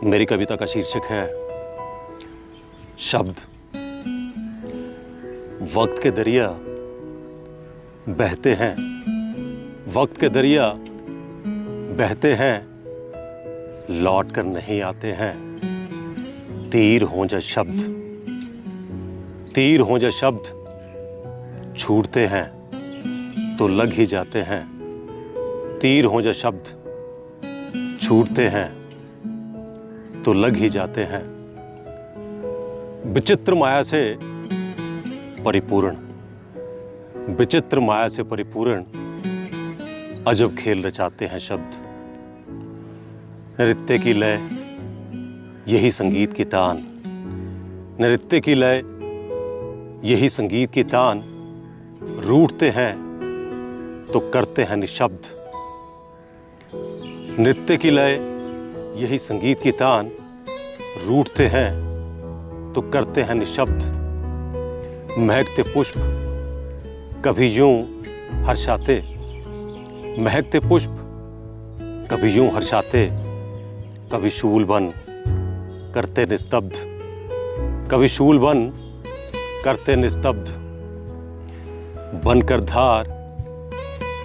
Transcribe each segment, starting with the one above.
मेरी कविता का शीर्षक है शब्द। वक्त के दरिया बहते हैं, वक्त के दरिया बहते हैं, लौट कर नहीं आते हैं। तीर हों जा शब्द, तीर हों जा शब्द, छूटते हैं तो लग ही जाते हैं। तीर हों जा शब्द, छूटते हैं तो लग ही जाते हैं। विचित्र माया से परिपूर्ण, विचित्र माया से परिपूर्ण अजब खेल रचाते हैं शब्द। नृत्य की लय यही संगीत की तान, नृत्य की लय यही संगीत की तान। रूठते हैं तो करते हैं निशब्द। नृत्य की लय यही संगीत की तान। रूठते हैं तो करते हैं निशब्द। महकते पुष्प कभी यूं हर्षाते, महकते पुष्प कभी यूं हर्षाते, कभी शूल बन करते निस्तब्ध, कभी शूल बन करते निस्तब्ध। बनकर धार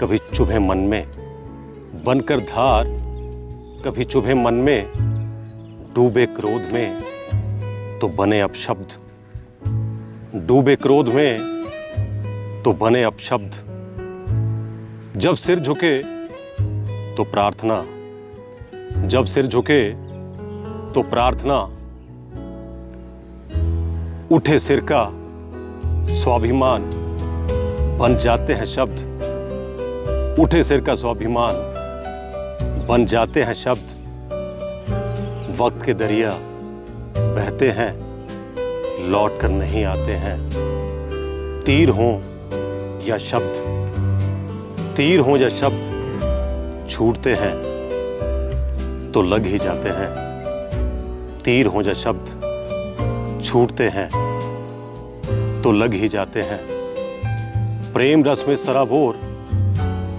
कभी चुभे मन में, बनकर धार कभी चुभे मन में। डूबे क्रोध में तो बने अपशब्द, डूबे क्रोध में तो बने अपशब्द। जब सिर झुके तो प्रार्थना, जब सिर झुके तो प्रार्थना। उठे सिर का स्वाभिमान बन जाते हैं शब्द। उठे सिर का स्वाभिमान बन जाते हैं शब्द। वक्त के दरिया बहते हैं, लौट कर नहीं आते हैं। तीर हों या शब्द, तीर हों या शब्द, छूटते हैं तो लग ही जाते हैं। तीर हों या शब्द, छूटते हैं तो लग ही जाते हैं। प्रेम रस में सराबोर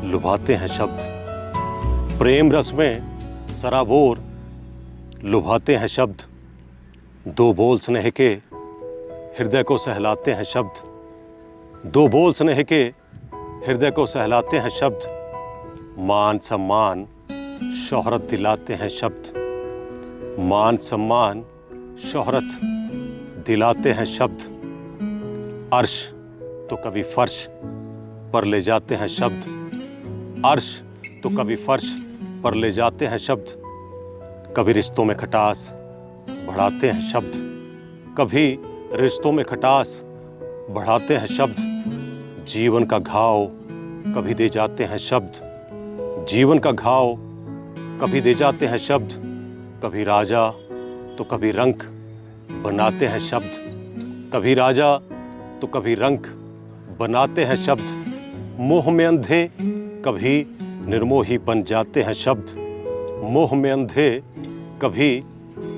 लुभाते हैं शब्द, प्रेम रस में सराबोर लुभाते हैं शब्द। दो बोल स्नेह के हृदय को सहलाते हैं शब्द, दो बोल स्नेह के हृदय को सहलाते हैं शब्द। मान सम्मान शोहरत दिलाते हैं शब्द, मान सम्मान शोहरत दिलाते हैं शब्द। अर्श तो कभी फर्श पर ले जाते हैं शब्द, अर्श तो कभी फर्श पर ले जाते हैं शब्द। कभी रिश्तों में खटास बढ़ाते हैं शब्द, कभी रिश्तों में खटास बढ़ाते हैं शब्द। जीवन का घाव कभी दे जाते हैं शब्द, जीवन का घाव कभी दे जाते हैं शब्द। कभी राजा तो कभी रंक बनाते हैं शब्द, कभी राजा तो कभी रंक बनाते हैं शब्द। मोह में अंधे कभी निर्मोही बन जाते हैं शब्द, मोह में अंधे कभी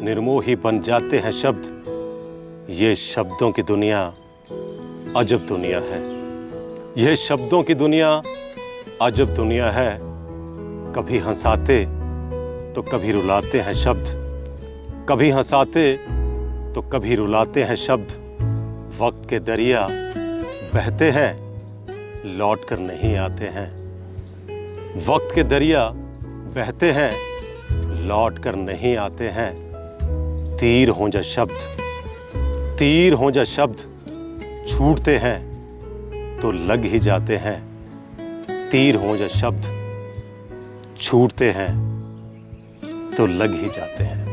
निर्मोही बन जाते हैं शब्द। ये शब्दों की दुनिया अजब दुनिया है, यह शब्दों की दुनिया अजब दुनिया है। कभी हंसाते तो कभी रुलाते हैं शब्द, कभी हंसाते तो कभी रुलाते हैं शब्द। वक्त के दरिया बहते हैं, लौट कर नहीं आते हैं। वक्त के दरिया बहते हैं, लौट कर नहीं आते हैं। तीर हों जा शब्द, तीर हों जा शब्द, छूटते हैं तो लग ही जाते हैं। तीर हों जा शब्द, छूटते हैं तो लग ही जाते हैं।